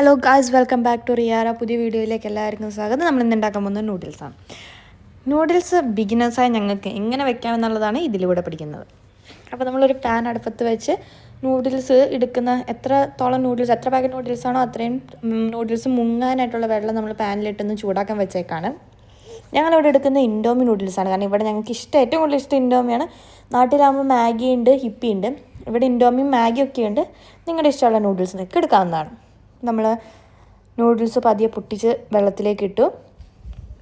Hello guys, welcome back to Riyara. പുതിയ വീഡിയോയിലേക്ക് എല്ലാവർക്കും സ്വാഗതം. നമ്മൾ ഇന്ന് ഉണ്ടാക്കാൻ പോകുന്നത് നൂഡിൽസാണ്. നൂഡിൽസ് ബിഗിനേഴ്സായി ഞങ്ങൾക്ക് എങ്ങനെ വെക്കാമെന്നുള്ളതാണ് ഇതിലൂടെ പഠിക്കുന്നത്. അപ്പോൾ നമ്മളൊരു പാൻ അടുപ്പത്ത് വെച്ച് നൂഡിൽസ് എടുക്കുന്ന എത്രത്തോളം നൂഡിൽസ്, എത്ര പാക്കറ്റ് നൂഡിൽസാണോ അത്രയും നൂഡിൽസ് മുങ്ങാനായിട്ടുള്ള വെള്ളം നമ്മൾ പാനിലിട്ടൊന്ന് ചൂടാക്കാൻ വെച്ചേക്കാണ്. ഞങ്ങളിവിടെ എടുക്കുന്ന ഇൻഡോമി നൂഡിൽസാണ്. കാരണം ഇവിടെ ഞങ്ങൾക്ക് ഏറ്റവും കൂടുതൽ ഇഷ്ടം ഇൻഡോമിയാണ്. നാട്ടിലാകുമ്പോൾ മാഗി ഉണ്ട്, ഹിപ്പി ഉണ്ട്. ഇവിടെ ഇൻഡോമിയും മാഗിയൊക്കെ ഉണ്ട്. നിങ്ങളുടെ ഇഷ്ടമുള്ള നൂഡിൽസിനൊക്കെ എടുക്കാവുന്നതാണ്. നമ്മൾ നൂഡിൽസ് പതിയെ പൊട്ടിച്ച് വെള്ളത്തിലേക്ക് ഇട്ടു.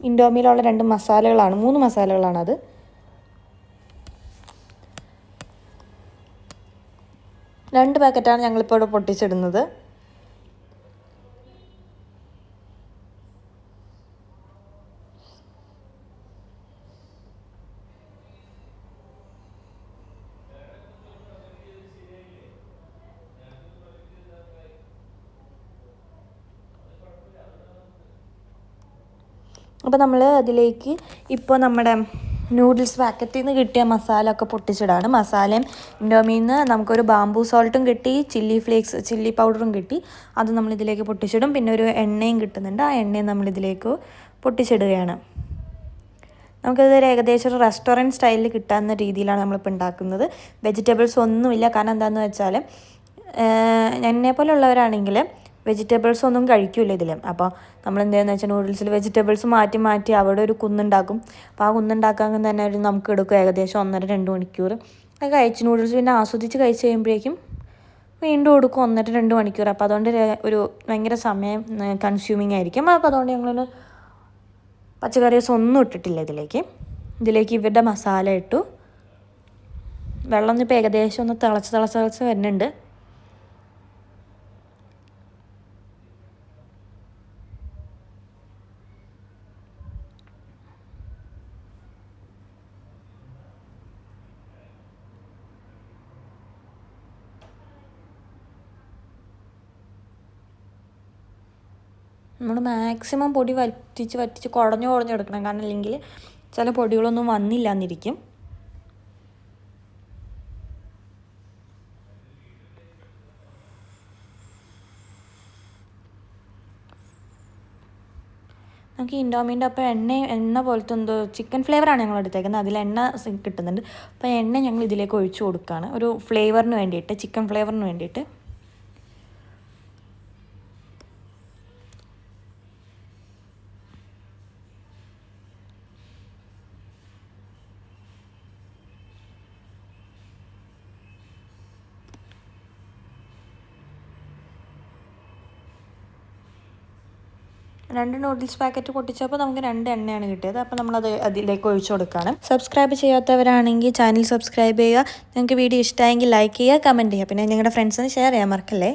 ഇൻഡോമിയിലുള്ള 3 മസാലകളാണത്. രണ്ട് പാക്കറ്റാണ് ഞങ്ങളിപ്പോൾ ഇവിടെ പൊട്ടിച്ചിടുന്നത്. അപ്പോൾ നമ്മൾ അതിലേക്ക് ഇപ്പോൾ നമ്മുടെ നൂഡിൽസ് പാക്കറ്റിൽ നിന്ന് കിട്ടിയ മസാല ഒക്കെ പൊട്ടിച്ചിടാണ്. മസാലയും ഇൻഡോമിയിൽ നിന്ന് നമുക്കൊരു ബാംബൂ സോൾട്ടും കിട്ടി, ചില്ലി പൗഡറും കിട്ടി. അത് നമ്മളിതിലേക്ക് പൊട്ടിച്ചിടും. പിന്നെ ഒരു എണ്ണയും കിട്ടുന്നുണ്ട്. ആ എണ്ണയും നമ്മളിതിലേക്ക് പൊട്ടിച്ചിടുകയാണ്. നമുക്കിതൊരു ഏകദേശം ഒരു റെസ്റ്റോറൻറ്റ് സ്റ്റൈലിൽ കിട്ടാവുന്ന രീതിയിലാണ് നമ്മളിപ്പോൾ ഉണ്ടാക്കുന്നത്. വെജിറ്റബിൾസ് ഒന്നുമില്ല. കാരണം എന്താണെന്ന് വെച്ചാൽ എന്നെപ്പോലെ ഉള്ളവരാണെങ്കിൽ വെജിറ്റബിൾസ് ഒന്നും കഴിക്കില്ല ഇതിൽ. അപ്പോൾ നമ്മൾ എന്താണെന്ന് വെച്ചാൽ നൂഡിൽസിൽ വെജിറ്റബിൾസ് മാറ്റി അവിടെ ഒരു കുന്നുണ്ടാക്കും. അപ്പോൾ ആ കുന്നുണ്ടാക്കാൻ തന്നെ നമുക്ക് എടുക്കും ഏകദേശം 1.5-2 മണിക്കൂർ. അത് കഴിച്ച് നൂഡിൽസ് പിന്നെ ആസ്വദിച്ച് കഴിച്ച് കഴിയുമ്പോഴേക്കും വീണ്ടും കൊടുക്കും 1.5-2 മണിക്കൂർ. അപ്പോൾ അതുകൊണ്ട് ഒരു ഭയങ്കര സമയം കൺസ്യൂമിങ് ആയിരിക്കും. അപ്പോൾ അതുകൊണ്ട് ഞങ്ങളൊന്ന് പച്ചക്കറീസ് ഒന്നും ഇട്ടിട്ടില്ല ഇതിലേക്ക് ഇവരുടെ മസാല ഇട്ടു. വെള്ളം ഇപ്പോൾ ഏകദേശം ഒന്ന് തിളച്ച് വരുന്നുണ്ട്. നമ്മൾ മാക്സിമം പൊടി വറ്റിച്ച് കുഴഞ്ഞെടുക്കണം. കാരണം അല്ലെങ്കിൽ ചില പൊടികളൊന്നും വന്നില്ല എന്നിരിക്കും. നമുക്ക് ഇൻഡോമീൻ്റെ അപ്പോൾ എണ്ണ പോലത്തെ എന്തോ ചിക്കൻ ഫ്ലേവറാണ് ഞങ്ങൾ എടുത്തേക്കുന്നത്. അതിൽ എണ്ണ കിട്ടുന്നുണ്ട്. അപ്പോൾ എണ്ണ ഞങ്ങൾ ഇതിലേക്ക് ഒഴിച്ചു കൊടുക്കുകയാണ്, ഒരു ഫ്ലേവറിന് വേണ്ടിയിട്ട്, ചിക്കൻ ഫ്ലേവറിന് വേണ്ടിയിട്ട്. രണ്ട് നൂഡിൽസ് പാക്കറ്റ് പൊട്ടിച്ചപ്പോൾ നമുക്ക് 2 എണ്ണയാണ് കിട്ടിയത്. അപ്പോൾ നമ്മളത് അതിലേക്ക് ഒഴിച്ചു കൊടുക്കുകയാണ്. സബ്സ്ക്രൈബ് ചെയ്യാത്തവരാണെങ്കിൽ ചാനൽ സബ്സ്ക്രൈബ് ചെയ്യുക. നിങ്ങൾക്ക് വീഡിയോ ഇഷ്ടമായെങ്കിൽ ലൈക്ക് ചെയ്യുക, കമൻറ്റ് ചെയ്യുക. പിന്നെ നിങ്ങളുടെ ഫ്രണ്ട്സിന് ഷെയർ ചെയ്യാൻ മറക്കല്ലേ.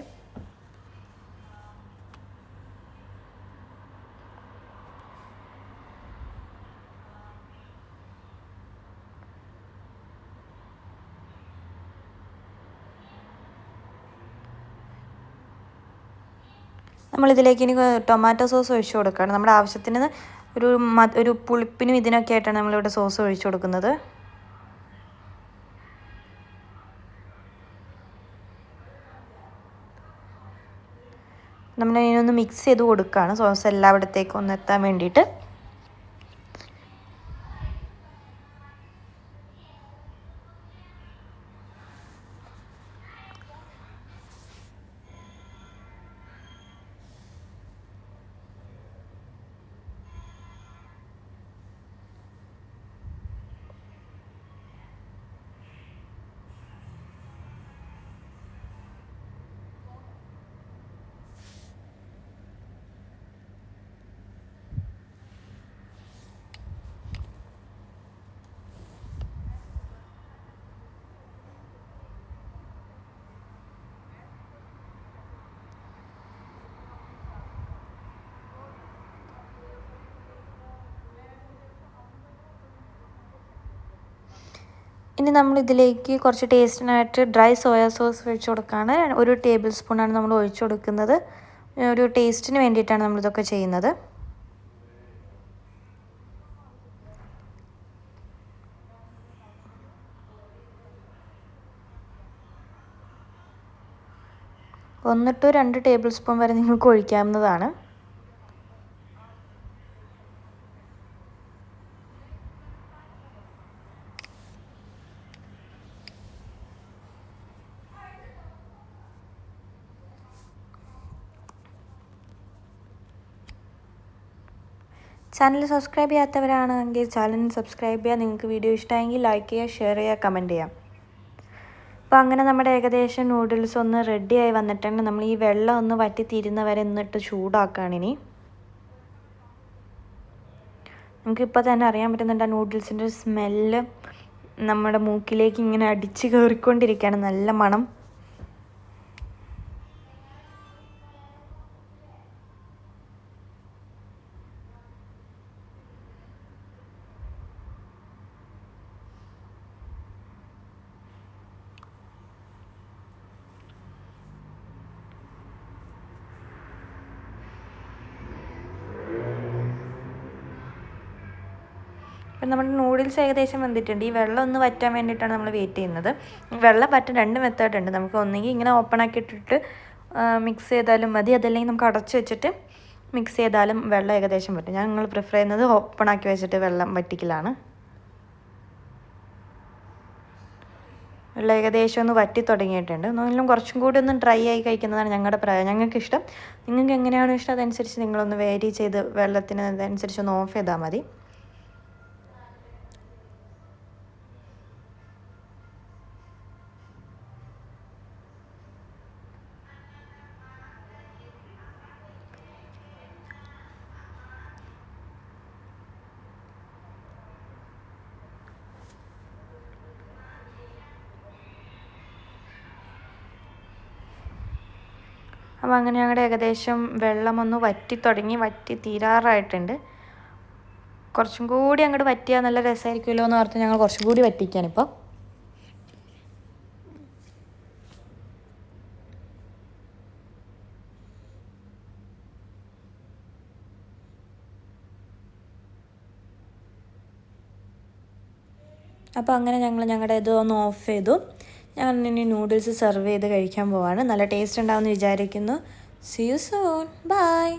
നമ്മളിതിലേക്ക് ഇനി ടൊമാറ്റോ സോസ് ഒഴിച്ചു കൊടുക്കുകയാണ്. നമ്മുടെ ആവശ്യത്തിന് ഒരു പുളിപ്പിനും ഇതിനൊക്കെ ആയിട്ടാണ് നമ്മളിവിടെ സോസ് ഒഴിച്ചു കൊടുക്കുന്നത്. നമ്മളിതിനൊന്ന് മിക്സ് ചെയ്ത് കൊടുക്കുകയാണ്, സോസ് എല്ലായിടത്തേക്കും ഒന്ന് എത്താൻ വേണ്ടിയിട്ട്. ഇനി നമ്മളിതിലേക്ക് കുറച്ച് ടേസ്റ്റിനായിട്ട് ഡ്രൈ സോയാ സോസ് ഒഴിച്ചു കൊടുക്കുകയാണ്. 1 ടേബിൾ സ്പൂണാണ് നമ്മൾ ഒഴിച്ചു കൊടുക്കുന്നത്. ഒരു ടേസ്റ്റിന് വേണ്ടിയിട്ടാണ് നമ്മളിതൊക്കെ ചെയ്യുന്നത്. 1 to 2 ടേബിൾ സ്പൂൺ വരെ നിങ്ങൾക്ക് ഒഴിക്കാവുന്നതാണ്. ചാനൽ സബ്സ്ക്രൈബ് ചെയ്യാത്തവരാണെങ്കിൽ ചാനൽ സബ്സ്ക്രൈബ് ചെയ്യുക. നിങ്ങൾക്ക് വീഡിയോ ഇഷ്ടമായെങ്കിൽ ലൈക്ക് ചെയ്യുക, ഷെയർ ചെയ്യുക, കമൻറ്റ് ചെയ്യാം. അപ്പോൾ അങ്ങനെ നമ്മുടെ ഏകദേശം നൂഡിൽസ് ഒന്ന് റെഡിയായി വന്നിട്ടുണ്ട്. നമ്മൾ ഈ വെള്ളം ഒന്ന് വറ്റി തീരുന്നവരെ എന്നിട്ട് ചൂടാക്കുകയാണ് ഇനി. നമുക്കിപ്പോൾ തന്നെ അറിയാൻ പറ്റുന്നുണ്ട് ആ നൂഡിൽസിൻ്റെ സ്മെല്ല് നമ്മുടെ മൂക്കിലേക്ക് ഇങ്ങനെ അടിച്ച് കയറിക്കൊണ്ടിരിക്കുകയാണ്. നല്ല മണം. അപ്പം നമ്മുടെ നൂഡിൽസ് ഏകദേശം വന്നിട്ടുണ്ട്. ഈ വെള്ളം ഒന്ന് വറ്റാൻ വേണ്ടിയിട്ടാണ് നമ്മൾ വെയിറ്റ് ചെയ്യുന്നത്. വെള്ളം വറ്റാൻ 2 മെത്തേഡ് ഉണ്ട്. നമുക്ക് ഒന്നെങ്കിൽ ഇങ്ങനെ ഓപ്പൺ ആക്കി ഇട്ടിട്ട് മിക്സ് ചെയ്താലും മതി, അതല്ലെങ്കിൽ നമുക്ക് അടച്ചു വെച്ചിട്ട് മിക്സ് ചെയ്താലും വെള്ളം ഏകദേശം വറ്റും. ഞങ്ങൾ പ്രിഫർ ചെയ്യുന്നത് ഓപ്പൺ ആക്കി വെച്ചിട്ട് വെള്ളം വറ്റിക്കലാണ്. വെള്ളം ഏകദേശം ഒന്ന് വറ്റി തുടങ്ങിയിട്ടുണ്ട്. എന്നാലും കുറച്ചും കൂടി ഒന്ന് ഡ്രൈ ആയി കഴിക്കുന്നതാണ് ഞങ്ങൾക്ക് ഇഷ്ടം. നിങ്ങൾക്ക് എങ്ങനെയാണോ ഇഷ്ടം അതനുസരിച്ച് നിങ്ങളൊന്ന് വേരി ചെയ്ത് വെള്ളത്തിന് അതനുസരിച്ച് ഒന്ന് ഓഫ് ചെയ്താൽ മതി. അപ്പോൾ അങ്ങനെ ഞങ്ങളുടെ ഏകദേശം വെള്ളമൊന്ന് വറ്റി തീരാറായിട്ടുണ്ട്. കുറച്ചും കൂടി അങ്ങോട്ട് വറ്റിയാൽ നല്ല രസമായിരിക്കുമല്ലോ എന്ന് ഓർത്ത് ഞങ്ങൾ കുറച്ചും കൂടി വറ്റിക്കാനിപ്പോൾ. അപ്പോൾ അങ്ങനെ ഞങ്ങളുടെ ഇത് ഒന്ന് ഓഫ് ചെയ്തു. ഞാൻ ഇനി നൂഡിൽസ് സെർവ് ചെയ്ത് കഴിക്കാൻ പോവാണ്. നല്ല ടേസ്റ്റ് ഉണ്ടാവുമെന്ന് വിചാരിക്കുന്നു. See you soon. ബൈ.